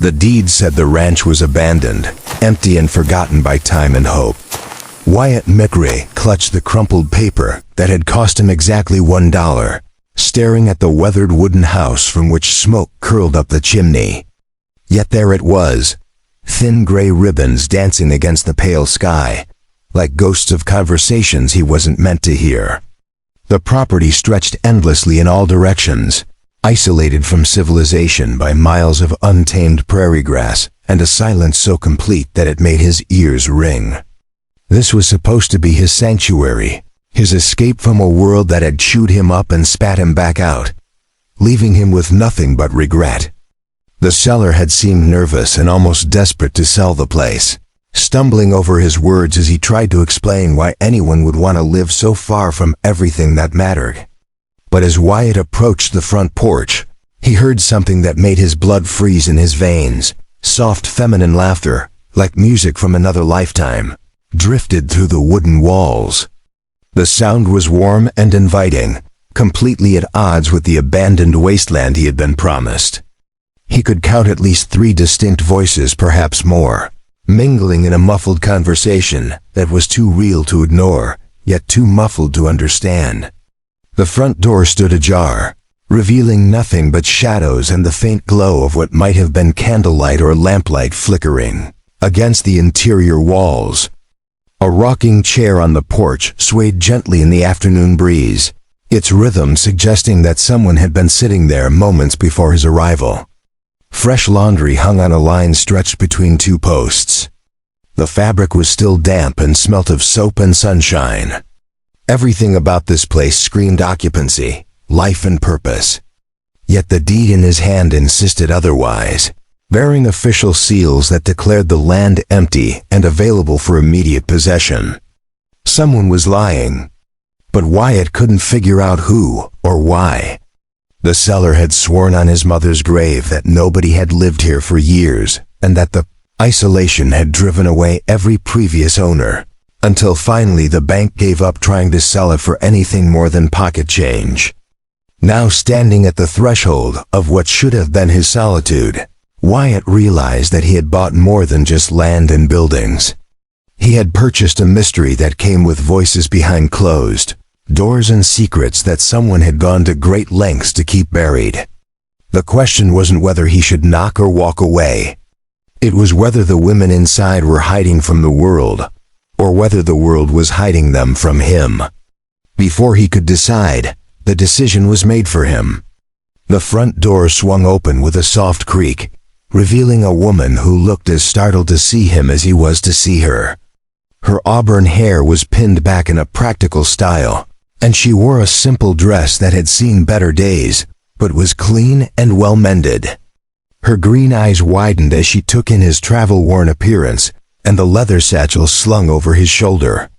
The deed said the ranch was abandoned, empty and forgotten by time and hope. Wyatt McRae clutched the crumpled paper that had cost him exactly $1, staring at the weathered wooden house from which smoke curled up the chimney. Yet there it was, thin gray ribbons dancing against the pale sky, like ghosts of conversations he wasn't meant to hear. The property stretched endlessly in all directions, isolated from civilization by miles of untamed prairie grass and a silence so complete that it made his ears ring. This was supposed to be his sanctuary, his escape from a world that had chewed him up and spat him back out, leaving him with nothing but regret. The seller had seemed nervous and almost desperate to sell the place, stumbling over his words as he tried to explain why anyone would want to live so far from everything that mattered. But as Wyatt approached the front porch, he heard something that made his blood freeze in his veins. Soft feminine laughter, like music from another lifetime, drifted through the wooden walls. The sound was warm and inviting, completely at odds with the abandoned wasteland he had been promised. He could count at least 3 distinct voices, perhaps more, mingling in a muffled conversation that was too real to ignore, yet too muffled to understand. The front door stood ajar, revealing nothing but shadows and the faint glow of what might have been candlelight or lamplight flickering against the interior walls. A rocking chair on the porch swayed gently in the afternoon breeze, its rhythm suggesting that someone had been sitting there moments before his arrival. Fresh laundry hung on a line stretched between 2 posts. The fabric was still damp and smelt of soap and sunshine. Everything about this place screamed occupancy, life and purpose. Yet the deed in his hand insisted otherwise, bearing official seals that declared the land empty and available for immediate possession. Someone was lying, but Wyatt couldn't figure out who or why. The seller had sworn on his mother's grave that nobody had lived here for years and that the isolation had driven away every previous owner, until finally the bank gave up trying to sell it for anything more than pocket change. Now standing at the threshold of what should have been his solitude, Wyatt realized that he had bought more than just land and buildings. He had purchased a mystery that came with voices behind closed doors and secrets that someone had gone to great lengths to keep buried. The question wasn't whether he should knock or walk away. It was whether the women inside were hiding from the world, or whether the world was hiding them from him. Before he could decide, the decision was made for him. The front door swung open with a soft creak, revealing a woman who looked as startled to see him as he was to see her. Her auburn hair was pinned back in a practical style, and she wore a simple dress that had seen better days, but was clean and well-mended. Her green eyes widened as she took in his travel-worn appearance and the leather satchel slung over his shoulder.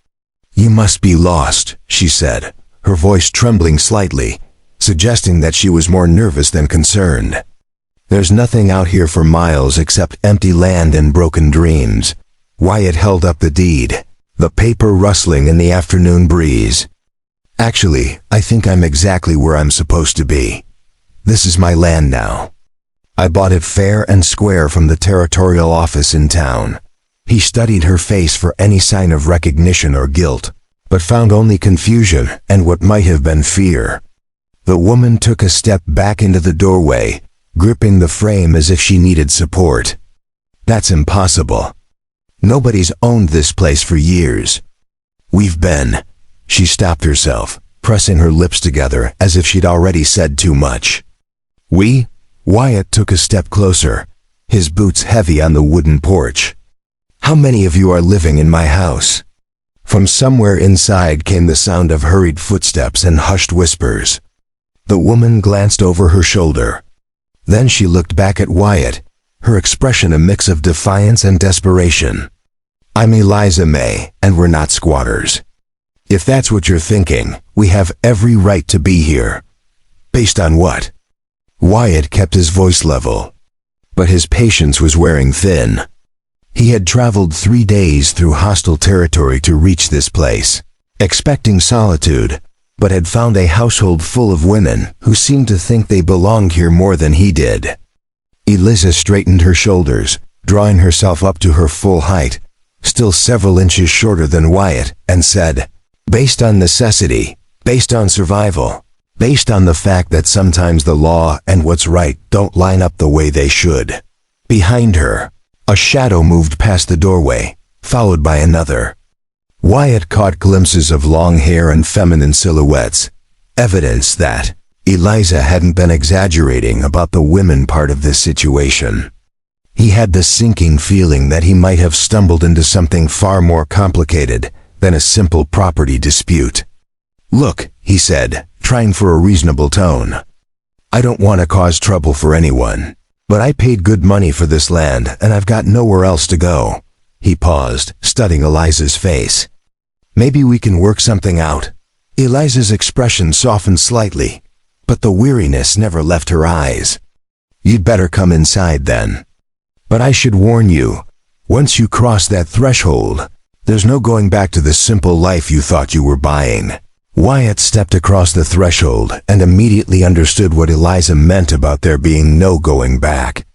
"You must be lost," she said, her voice trembling slightly, suggesting that she was more nervous than concerned. "There's nothing out here for miles except empty land and broken dreams." Wyatt held up the deed, the paper rustling in the afternoon breeze. "Actually, I think I'm exactly where I'm supposed to be. This is my land now. I bought it fair and square from the territorial office in town." He studied her face for any sign of recognition or guilt, but found only confusion and what might have been fear. The woman took a step back into the doorway, gripping the frame as if she needed support. "That's impossible. Nobody's owned this place for years. We've been..." She stopped herself, pressing her lips together as if she'd already said too much. "We?" Wyatt took a step closer, his boots heavy on the wooden porch. "How many of you are living in my house?" From somewhere inside came the sound of hurried footsteps and hushed whispers. The woman glanced over her shoulder. Then she looked back at Wyatt, her expression a mix of defiance and desperation. "I'm Eliza May, and we're not squatters. If that's what you're thinking, we have every right to be here." "Based on what?" Wyatt kept his voice level, but his patience was wearing thin. He had traveled 3 days through hostile territory to reach this place, expecting solitude, but had found a household full of women who seemed to think they belonged here more than he did. Eliza straightened her shoulders, drawing herself up to her full height, still several inches shorter than Wyatt, and said, "Based on necessity, based on survival, based on the fact that sometimes the law and what's right don't line up the way they should." Behind her, a shadow moved past the doorway, followed by another. Wyatt caught glimpses of long hair and feminine silhouettes, evidence that Eliza hadn't been exaggerating about the women part of this situation. He had the sinking feeling that he might have stumbled into something far more complicated than a simple property dispute. "Look," he said, trying for a reasonable tone. "I don't want to cause trouble for anyone, but I paid good money for this land and I've got nowhere else to go." He paused, studying Eliza's face. "Maybe we can work something out." Eliza's expression softened slightly, but the weariness never left her eyes. "You'd better come inside then. But I should warn you, once you cross that threshold, there's no going back to the simple life you thought you were buying." Wyatt stepped across the threshold and immediately understood what Eliza meant about there being no going back.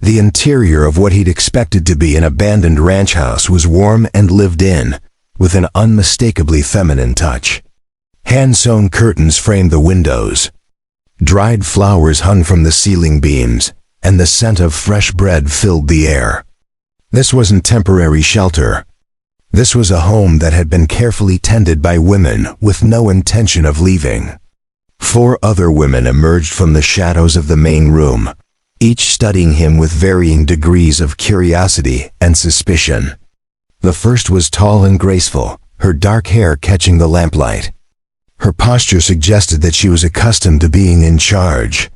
The interior of what he'd expected to be an abandoned ranch house was warm and lived in, with an unmistakably feminine touch. Hand-sewn curtains framed the windows. Dried flowers hung from the ceiling beams, and the scent of fresh bread filled the air. This wasn't temporary shelter. This was a home that had been carefully tended by women with no intention of leaving. 4 other women emerged from the shadows of the main room, each studying him with varying degrees of curiosity and suspicion. The first was tall and graceful, her dark hair catching the lamplight. Her posture suggested that she was accustomed to being in charge.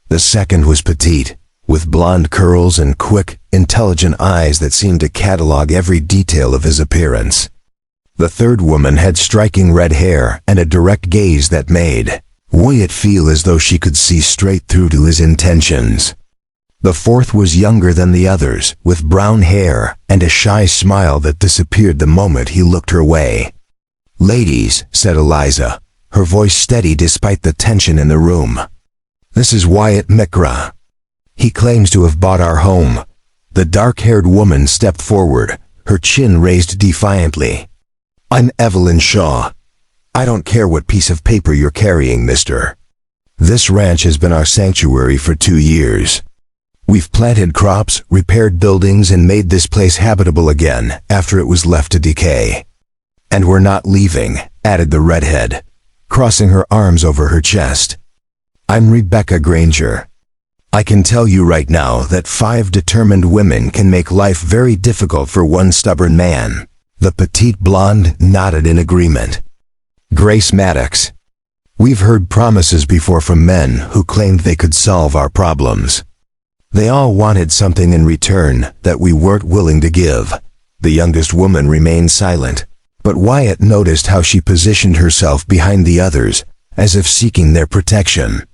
The second was petite, with blonde curls and quick, intelligent eyes that seemed to catalog every detail of his appearance. The third woman had striking red hair and a direct gaze that made Wyatt feel as though she could see straight through to his intentions. The fourth was younger than the others, with brown hair and a shy smile that disappeared the moment he looked her way. "Ladies," said Eliza, her voice steady despite the tension in the room. "This is Wyatt Mikra. He claims to have bought our home." The dark-haired woman stepped forward, her chin raised defiantly. "I'm Evelyn Shaw. I don't care what piece of paper you're carrying, mister. This ranch has been our sanctuary for 2 years. We've planted crops, repaired buildings, and made this place habitable again after it was left to decay. And we're not leaving," added the redhead, crossing her arms over her chest. "I'm Rebecca Granger. I can tell you right now that 5 determined women can make life very difficult for one stubborn man." The petite blonde nodded in agreement. "Grace Maddox. We've heard promises before from men who claimed they could solve our problems. They all wanted something in return that we weren't willing to give." The youngest woman remained silent, but Wyatt noticed how she positioned herself behind the others, as if seeking their protection.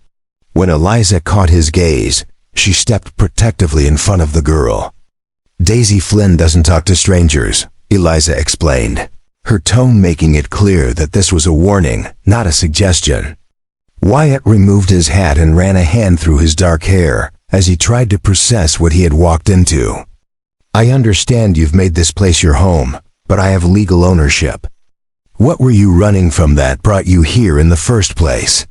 When Eliza caught his gaze, she stepped protectively in front of the girl. "Daisy Flynn doesn't talk to strangers," Eliza explained, her tone making it clear that this was a warning, not a suggestion. Wyatt removed his hat and ran a hand through his dark hair as he tried to process what he had walked into. "I understand you've made this place your home, but I have legal ownership. What were you running from that brought you here in the first place?"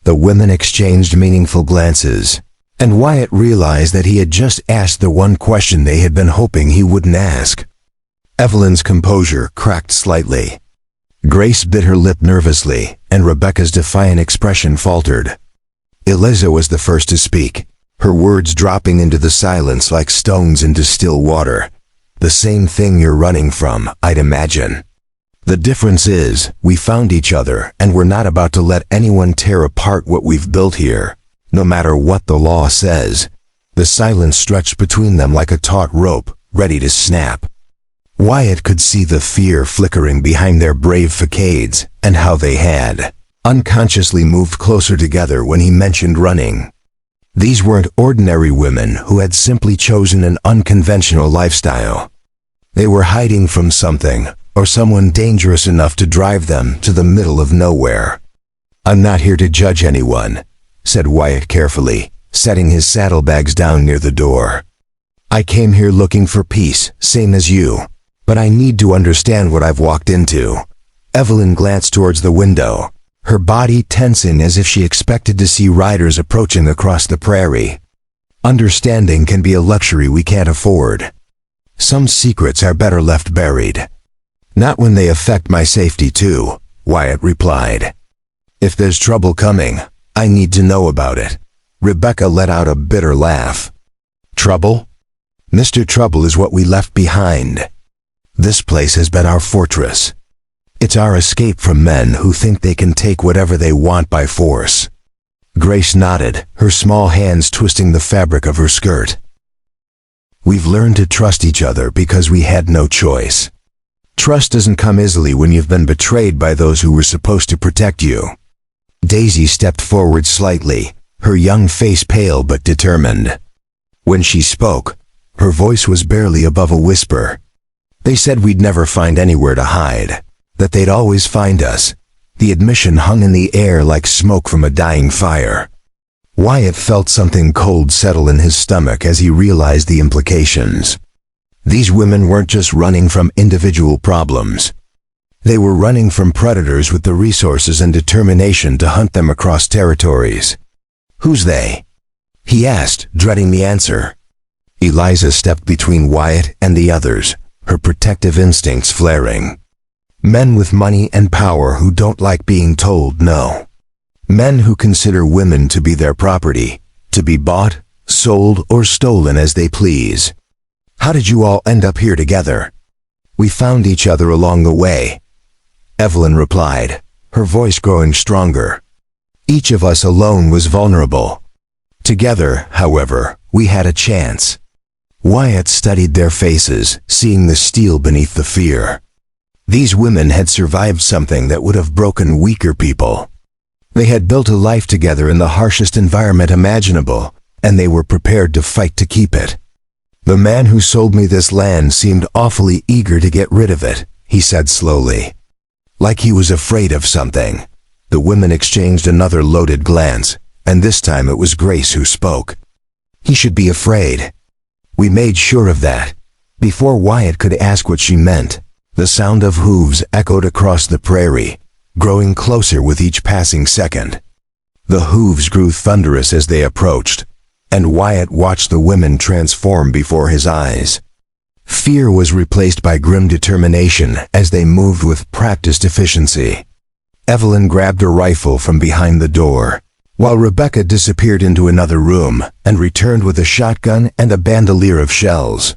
The women exchanged meaningful glances, and Wyatt realized that he had just asked the one question they had been hoping he wouldn't ask. Evelyn's composure cracked slightly. Grace bit her lip nervously, and Rebecca's defiant expression faltered. Eliza was the first to speak, her words dropping into the silence like stones into still water. "The same thing you're running from, I'd imagine. The difference is, we found each other and we're not about to let anyone tear apart what we've built here, no matter what the law says." The silence stretched between them like a taut rope, ready to snap. Wyatt could see the fear flickering behind their brave facades and how they had unconsciously moved closer together when he mentioned running. These weren't ordinary women who had simply chosen an unconventional lifestyle. They were hiding from something or someone dangerous enough to drive them to the middle of nowhere. "I'm not here to judge anyone," said Wyatt carefully, setting his saddlebags down near the door. "I came here looking for peace, same as you. But I need to understand what I've walked into." Evelyn glanced towards the window, her body tensing as if she expected to see riders approaching across the prairie. Understanding can be a luxury we can't afford. Some secrets are better left buried. "Not when they affect my safety too," Wyatt replied. "If there's trouble coming, I need to know about it." Rebecca let out a bitter laugh. "Trouble? Mr. Trouble is what we left behind. This place has been our fortress. It's our escape from men who think they can take whatever they want by force." Grace nodded, her small hands twisting the fabric of her skirt. "We've learned to trust each other because we had no choice. Trust doesn't come easily when you've been betrayed by those who were supposed to protect you." Daisy stepped forward slightly, her young face pale but determined. When she spoke, her voice was barely above a whisper. "They said we'd never find anywhere to hide, that they'd always find us." The admission hung in the air like smoke from a dying fire. Wyatt felt something cold settle in his stomach as he realized the implications. These women weren't just running from individual problems. They were running from predators with the resources and determination to hunt them across territories. "Who's they?" he asked, dreading the answer. Eliza stepped between Wyatt and the others, her protective instincts flaring. "Men with money and power who don't like being told no. Men who consider women to be their property, to be bought, sold, or stolen as they please." "How did you all end up here together?" "We found each other along the way," Evelyn replied, her voice growing stronger. "Each of us alone was vulnerable. Together, however, we had a chance." Wyatt studied their faces, seeing the steel beneath the fear. These women had survived something that would have broken weaker people. They had built a life together in the harshest environment imaginable, and they were prepared to fight to keep it. "The man who sold me this land seemed awfully eager to get rid of it," he said slowly. Like he was afraid of something. The women exchanged another loaded glance, and this time it was Grace who spoke. "He should be afraid." "We made sure of that." Before Wyatt could ask what she meant, the sound of hooves echoed across the prairie, growing closer with each passing second. The hooves grew thunderous as they approached, and Wyatt watched the women transform before his eyes. Fear was replaced by grim determination as they moved with practiced efficiency. Evelyn grabbed a rifle from behind the door, while Rebecca disappeared into another room and returned with a shotgun and a bandolier of shells.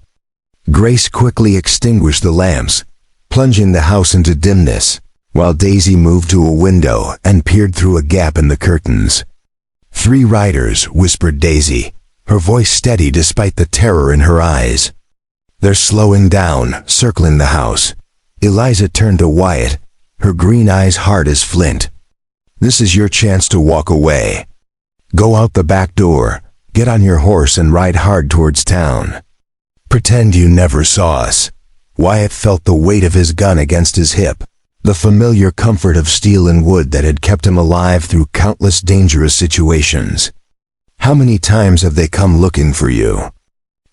Grace quickly extinguished the lamps, plunging the house into dimness, while Daisy moved to a window and peered through a gap in the curtains. "3 riders," whispered Daisy, her voice steady despite the terror in her eyes. "They're slowing down, circling the house." Eliza turned to Wyatt, her green eyes hard as flint. "This is your chance to walk away. Go out the back door, get on your horse and ride hard towards town. Pretend you never saw us." Wyatt felt the weight of his gun against his hip, the familiar comfort of steel and wood that had kept him alive through countless dangerous situations. "How many times have they come looking for you?"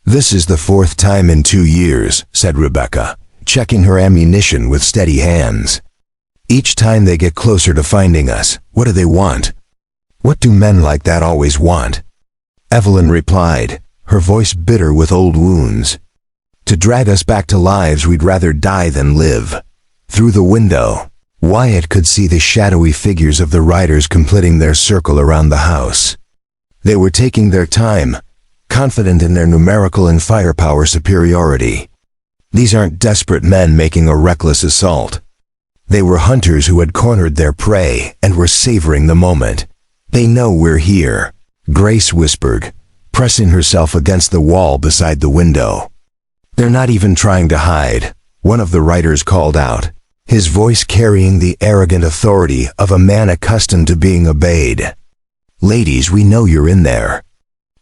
"This is the 4th time in 2 years," said Rebecca, checking her ammunition with steady hands. "Each time they get closer to finding us, what do they want?" "What do men like that always want?" Evelyn replied, her voice bitter with old wounds. "To drag us back to lives we'd rather die than live." Through the window, Wyatt could see the shadowy figures of the riders completing their circle around the house. They were taking their time, confident in their numerical and firepower superiority. These aren't desperate men making a reckless assault. They were hunters who had cornered their prey and were savoring the moment. "They know we're here," Grace whispered, pressing herself against the wall beside the window. "They're not even trying to hide," one of the riders called out, his voice carrying the arrogant authority of a man accustomed to being obeyed. "Ladies, we know you're in there.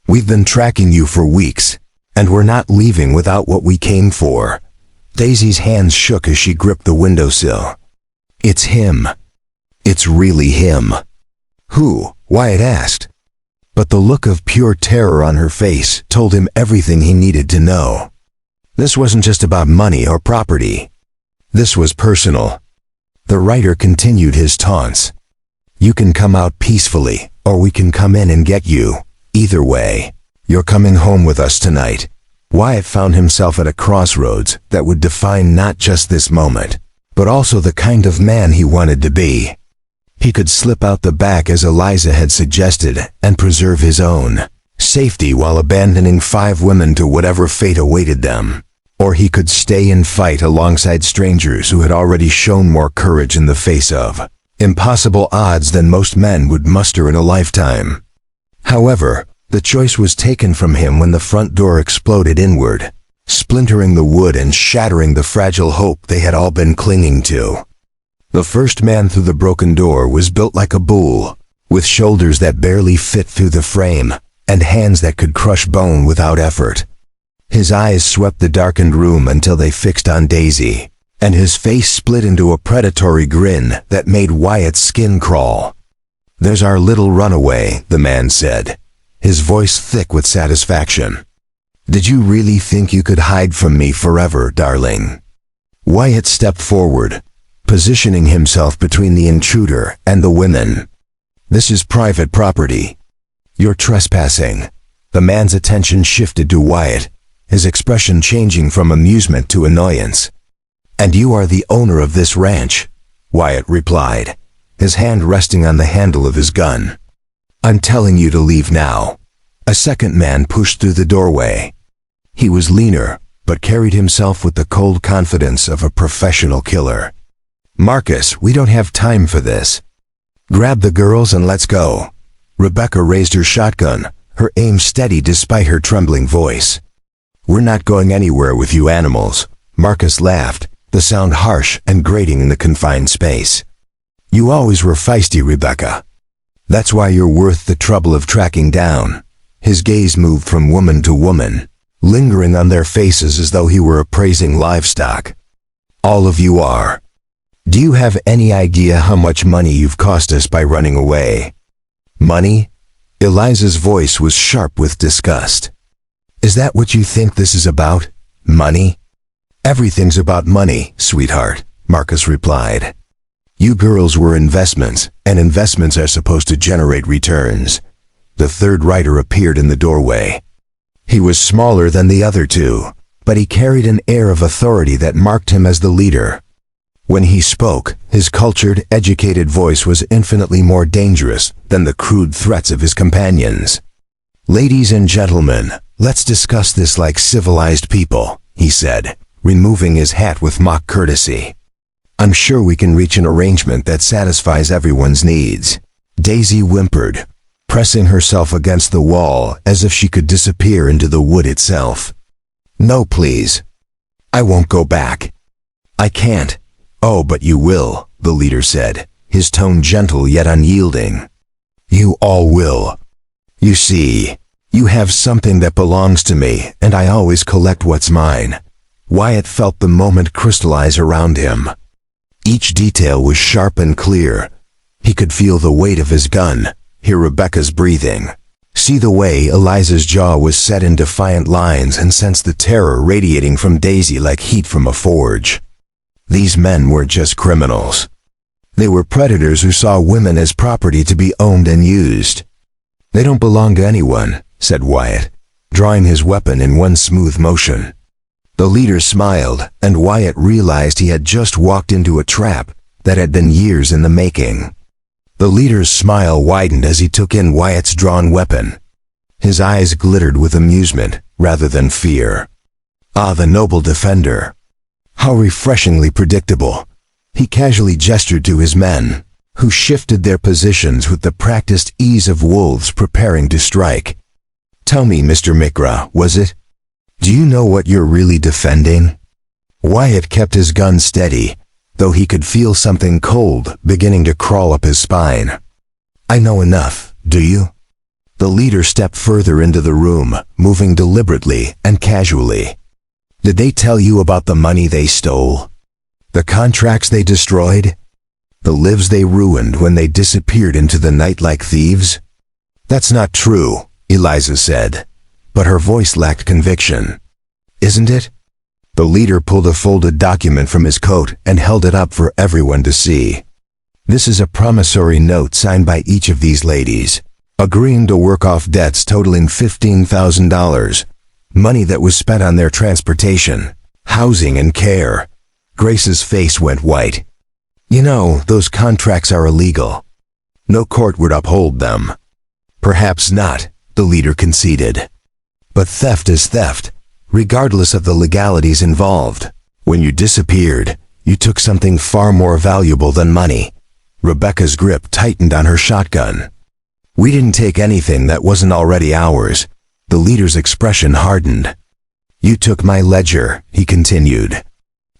We've been tracking you for weeks, and we're not leaving without what we came for." Daisy's hands shook as she gripped the windowsill. "It's him. It's really him." "Who?" Wyatt asked. but the look of pure terror on her face told him everything he needed to know. This wasn't just about money or property. This was personal. The writer continued his taunts. You can come out peacefully, or we can come in and get you. Either way, you're coming home with us tonight. Wyatt found himself at a crossroads that would define not just this moment, but also the kind of man he wanted to be. He could slip out the back as Eliza had suggested and preserve his own safety while abandoning 5 women to whatever fate awaited them. Or he could stay and fight alongside strangers who had already shown more courage in the face of impossible odds than most men would muster in a lifetime. However, the choice was taken from him when the front door exploded inward, splintering the wood and shattering the fragile hope they had all been clinging to. The first man through the broken door was built like a bull, with shoulders that barely fit through the frame, and hands that could crush bone without effort. His eyes swept the darkened room until they fixed on Daisy, and his face split into a predatory grin that made Wyatt's skin crawl. "There's our little runaway," the man said, his voice thick with satisfaction. "Did you really think you could hide from me forever, darling?" Wyatt stepped forward, positioning himself between the intruder and the women. "This is private property. You're trespassing." The man's attention shifted to Wyatt, his expression changing from amusement to annoyance. "And you are the owner of this ranch," Wyatt replied, his hand resting on the handle of his gun. "I'm telling you to leave now." A second man pushed through the doorway. He was leaner, but carried himself with the cold confidence of a professional killer. "Marcus, we don't have time for this. Grab the girls and let's go." Rebecca raised her shotgun, her aim steady despite her trembling voice. "We're not going anywhere with you animals," Marcus laughed, the sound harsh and grating in the confined space. "You always were feisty, Rebecca. That's why you're worth the trouble of tracking down." His gaze moved from woman to woman, lingering on their faces as though he were appraising livestock. "All of you are. Do you have any idea how much money you've cost us by running away?" "Money?" Eliza's voice was sharp with disgust. "Is that what you think this is about? Money?" "Everything's about money, sweetheart," Marcus replied. "You girls were investments, and investments are supposed to generate returns." The third rider appeared in the doorway. He was smaller than the other two, but he carried an air of authority that marked him as the leader. When he spoke, his cultured, educated voice was infinitely more dangerous than the crude threats of his companions. "Ladies and gentlemen, let's discuss this like civilized people," he said, removing his hat with mock courtesy. "I'm sure we can reach an arrangement that satisfies everyone's needs." Daisy whimpered, pressing herself against the wall as if she could disappear into the wood itself. "No, please. I won't go back." "I can't." "Oh, but you will," the leader said, his tone gentle yet unyielding. "You all will. You see, you have something that belongs to me, and I always collect what's mine." Wyatt felt the moment crystallize around him. Each detail was sharp and clear. He could feel the weight of his gun, hear Rebecca's breathing, see the way Eliza's jaw was set in defiant lines, and sense the terror radiating from Daisy like heat from a forge. These men weren't just criminals. They were predators who saw women as property to be owned and used. "They don't belong to anyone," said Wyatt, drawing his weapon in one smooth motion. The leader smiled, and Wyatt realized he had just walked into a trap that had been years in the making. The leader's smile widened as he took in Wyatt's drawn weapon. His eyes glittered with amusement rather than fear. Ah, the noble defender. How refreshingly predictable. He casually gestured to his men, who shifted their positions with the practiced ease of wolves preparing to strike. "Tell me, Mr. Mikra, was it? Do you know what you're really defending?" Wyatt kept his gun steady, though he could feel something cold beginning to crawl up his spine. "I know enough, do you?" The leader stepped further into the room, moving deliberately and casually. "Did they tell you about the money they stole? The contracts they destroyed? The lives they ruined when they disappeared into the night like thieves?" "That's not true," Eliza said, but her voice lacked conviction. "Isn't it?" The leader pulled a folded document from his coat and held it up for everyone to see. "This is a promissory note signed by each of these ladies, agreeing to work off debts totaling $15,000, money that was spent on their transportation, housing, and care." Grace's face went white. "You know, those contracts are illegal. No court would uphold them." "Perhaps not," the leader conceded. "But theft is theft, regardless of the legalities involved. When you disappeared, you took something far more valuable than money." Rebecca's grip tightened on her shotgun. "We didn't take anything that wasn't already ours." The leader's expression hardened. "You took my ledger," he continued.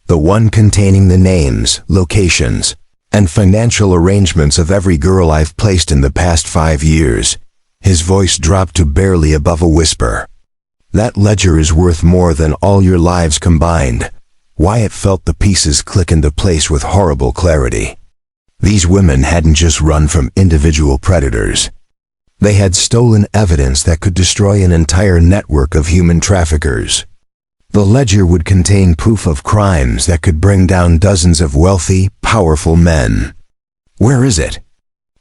"The one containing the names, locations, and financial arrangements of every girl I've placed in the past 5 years." His voice dropped to barely above a whisper. "That ledger is worth more than all your lives combined." Wyatt felt the pieces click into place with horrible clarity. These women hadn't just run from individual predators. They had stolen evidence that could destroy an entire network of human traffickers. The ledger would contain proof of crimes that could bring down dozens of wealthy, powerful men. "Where is it?"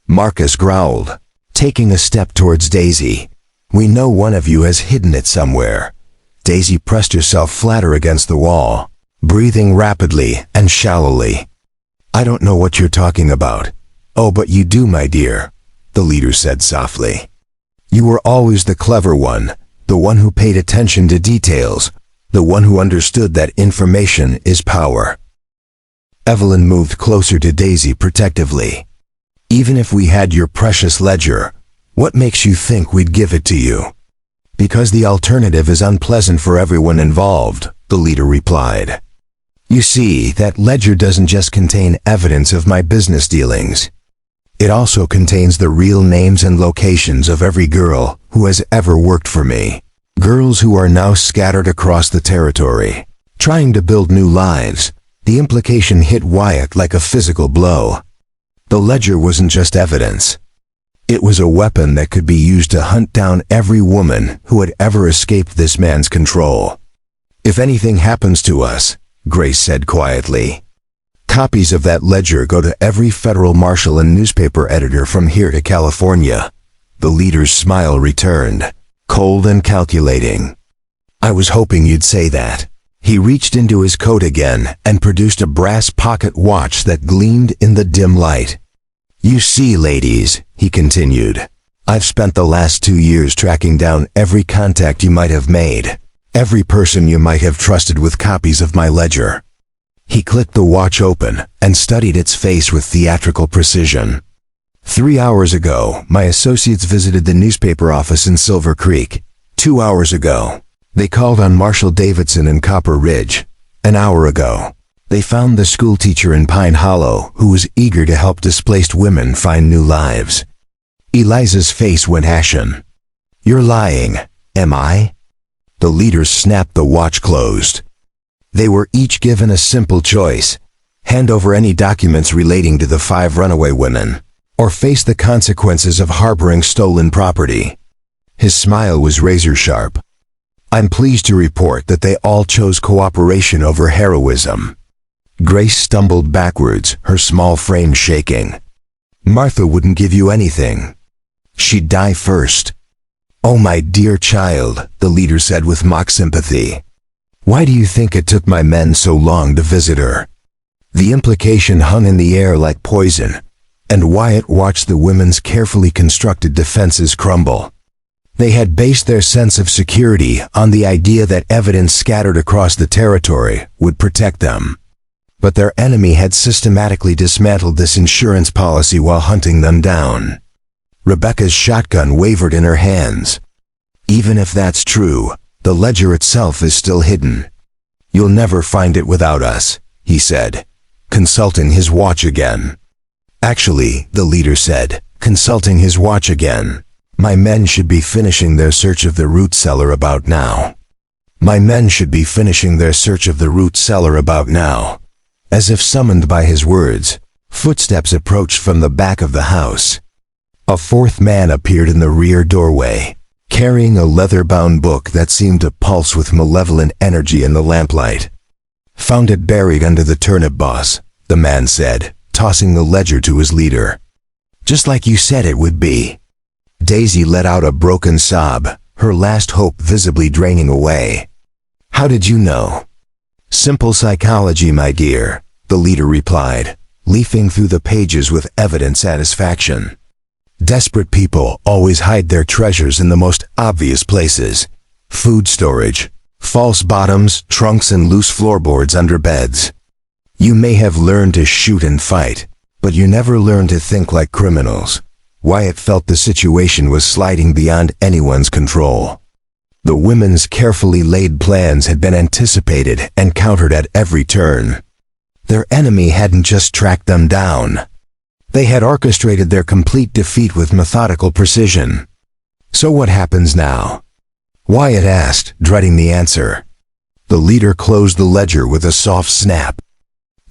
Marcus growled, taking a step towards Daisy. "We know one of you has hidden it somewhere." Daisy pressed herself flatter against the wall, breathing rapidly and shallowly. "I don't know what you're talking about." "Oh, but you do, my dear," the leader said softly. "You were always the clever one, the one who paid attention to details, the one who understood that information is power." Evelyn moved closer to Daisy protectively. "Even if we had your precious ledger, what makes you think we'd give it to you?" "Because the alternative is unpleasant for everyone involved," the leader replied. "You see, that ledger doesn't just contain evidence of my business dealings. It also contains the real names and locations of every girl who has ever worked for me. Girls who are now scattered across the territory, trying to build new lives." The implication hit Wyatt like a physical blow. The ledger wasn't just evidence. It was a weapon that could be used to hunt down every woman who had ever escaped this man's control. "If anything happens to us," Grace said quietly, "copies of that ledger go to every federal marshal and newspaper editor from here to California." The leader's smile returned, cold and calculating. "I was hoping you'd say that." He reached into his coat again and produced a brass pocket watch that gleamed in the dim light. "You see, ladies," he continued, "I've spent the last 2 years tracking down every contact you might have made, every person you might have trusted with copies of my ledger." He clicked the watch open and studied its face with theatrical precision. 3 hours ago, my associates visited the newspaper office in Silver Creek. 2 hours ago, they called on Marshall Davidson in Copper Ridge. An hour ago, they found the schoolteacher in Pine Hollow who was eager to help displaced women find new lives. Eliza's face went ashen. "You're lying, am I?" The leader snapped the watch closed. They were each given a simple choice: hand over any documents relating to the 5 runaway women, or face the consequences of harboring stolen property. His smile was razor-sharp. "I'm pleased to report that they all chose cooperation over heroism." Grace stumbled backwards, her small frame shaking. "Martha wouldn't give you anything. She'd die first." "Oh, my dear child," the leader said with mock sympathy. "Why do you think it took my men so long to visit her?" The implication hung in the air like poison, and Wyatt watched the women's carefully constructed defenses crumble. They had based their sense of security on the idea that evidence scattered across the territory would protect them. But their enemy had systematically dismantled this insurance policy while hunting them down. Rebecca's shotgun wavered in her hands. "Even if that's true, the ledger itself is still hidden. You'll never find it without us," he said, consulting his watch again. "Actually," the leader said, consulting his watch again, "my men should be finishing their search of the root cellar about now." "My men should be finishing their search of the root cellar about now." As if summoned by his words, footsteps approached from the back of the house. A fourth man appeared in the rear doorway, carrying a leather-bound book that seemed to pulse with malevolent energy in the lamplight. "Found it buried under the turnip boss," the man said, tossing the ledger to his leader. "Just like you said it would be." Daisy let out a broken sob, her last hope visibly draining away. "How did you know?" "Simple psychology, my dear," the leader replied, leafing through the pages with evident satisfaction. "Desperate people always hide their treasures in the most obvious places. Food storage, false bottoms, trunks, and loose floorboards under beds. You may have learned to shoot and fight, but you never learned to think like criminals." Wyatt felt the situation was sliding beyond anyone's control. The women's carefully laid plans had been anticipated and countered at every turn. Their enemy hadn't just tracked them down. They had orchestrated their complete defeat with methodical precision. "So what happens now?" Wyatt asked, dreading the answer. The leader closed the ledger with a soft snap.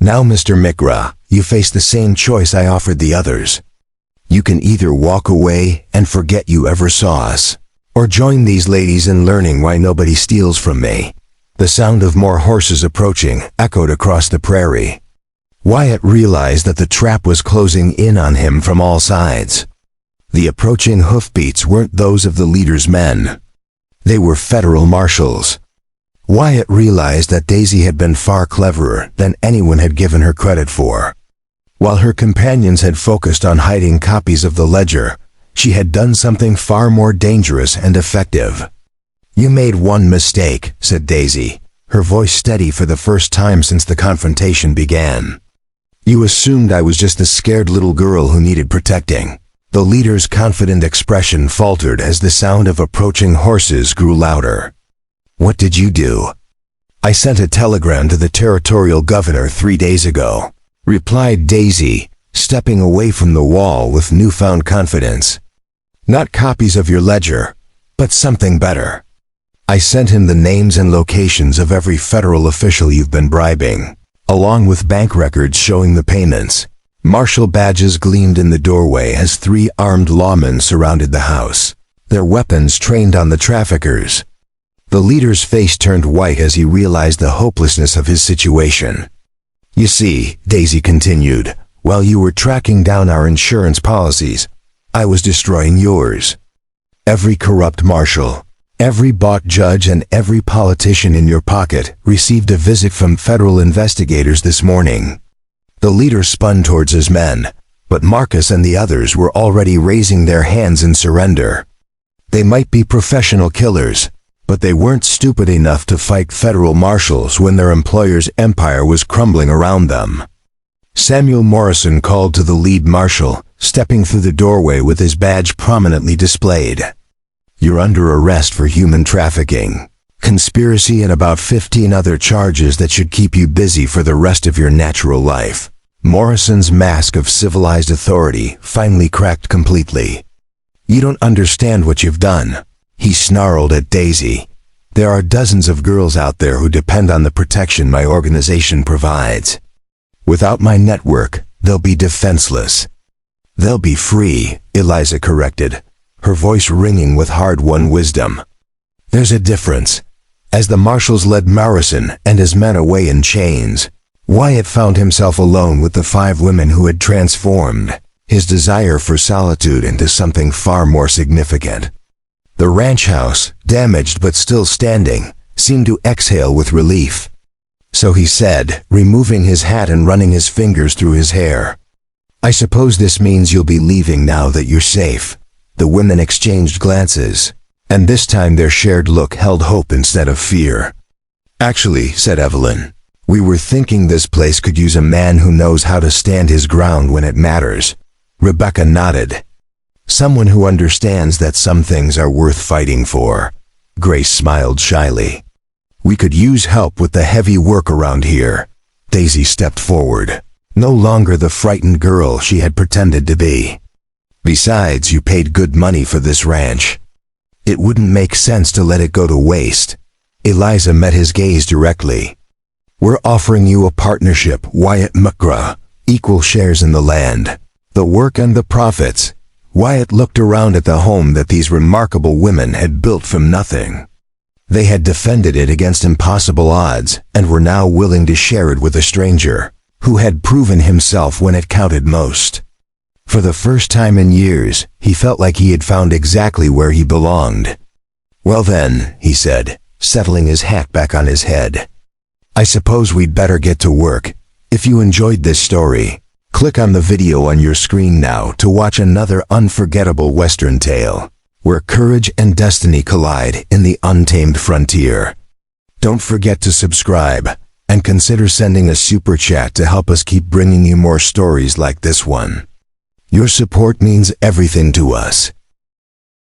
"Now, Mr. Mikra, you face the same choice I offered the others. You can either walk away and forget you ever saw us, or join these ladies in learning why nobody steals from me." The sound of more horses approaching echoed across the prairie. Wyatt realized that the trap was closing in on him from all sides. The approaching hoofbeats weren't those of the leader's men. They were federal marshals. Wyatt realized that Daisy had been far cleverer than anyone had given her credit for. While her companions had focused on hiding copies of the ledger, she had done something far more dangerous and effective. "You made one mistake," said Daisy, her voice steady for the first time since the confrontation began. "You assumed I was just a scared little girl who needed protecting." The leader's confident expression faltered as the sound of approaching horses grew louder. "What did you do?" "I sent a telegram to the territorial governor 3 days ago," replied Daisy, stepping away from the wall with newfound confidence. "Not copies of your ledger, but something better. I sent him the names and locations of every federal official you've been bribing, along with bank records showing the payments." Marshal badges gleamed in the doorway as 3 armed lawmen surrounded the house, their weapons trained on the traffickers. The leader's face turned white as he realized the hopelessness of his situation. "You see," Daisy continued, "while you were tracking down our insurance policies, I was destroying yours. Every corrupt marshal, every bought judge, and every politician in your pocket received a visit from federal investigators this morning." The leader spun towards his men, but Marcus and the others were already raising their hands in surrender. They might be professional killers, but they weren't stupid enough to fight federal marshals when their employer's empire was crumbling around them. Samuel Morrison called to the lead marshal, stepping through the doorway with his badge prominently displayed. "You're under arrest for human trafficking, conspiracy, and about 15 other charges that should keep you busy for the rest of your natural life." Morrison's mask of civilized authority finally cracked completely. "You don't understand what you've done," he snarled at Daisy. "There are dozens of girls out there who depend on the protection my organization provides. Without my network, they'll be defenseless." "They'll be free," Eliza corrected, her voice ringing with hard-won wisdom. "There's a difference." As the marshals led Morrison and his men away in chains, Wyatt found himself alone with the 5 women who had transformed his desire for solitude into something far more significant. The ranch house, damaged but still standing, seemed to exhale with relief. "So," he said, removing his hat and running his fingers through his hair, "I suppose this means you'll be leaving now that you're safe." The women exchanged glances, and this time their shared look held hope instead of fear. "Actually," said Evelyn, "we were thinking this place could use a man who knows how to stand his ground when it matters." Rebecca nodded. "Someone who understands that some things are worth fighting for." Grace smiled shyly. "We could use help with the heavy work around here." Daisy stepped forward, no longer the frightened girl she had pretended to be. "Besides, you paid good money for this ranch. It wouldn't make sense to let it go to waste." Eliza met his gaze directly. "We're offering you a partnership, Wyatt Mikra, equal shares in the land, the work and the profits. Wyatt looked around at the home that these remarkable women had built from nothing. They had defended it against impossible odds and were now willing to share it with a stranger who had proven himself when it counted most. For the first time in years, he felt like he had found exactly where he belonged. "Well then," he said, settling his hat back on his head, "I suppose we'd better get to work. If you enjoyed this story, click on the video on your screen now to watch another unforgettable Western tale, where courage and destiny collide in the untamed frontier. Don't forget to subscribe, and consider sending a super chat to help us keep bringing you more stories like this one. Your support means everything to us.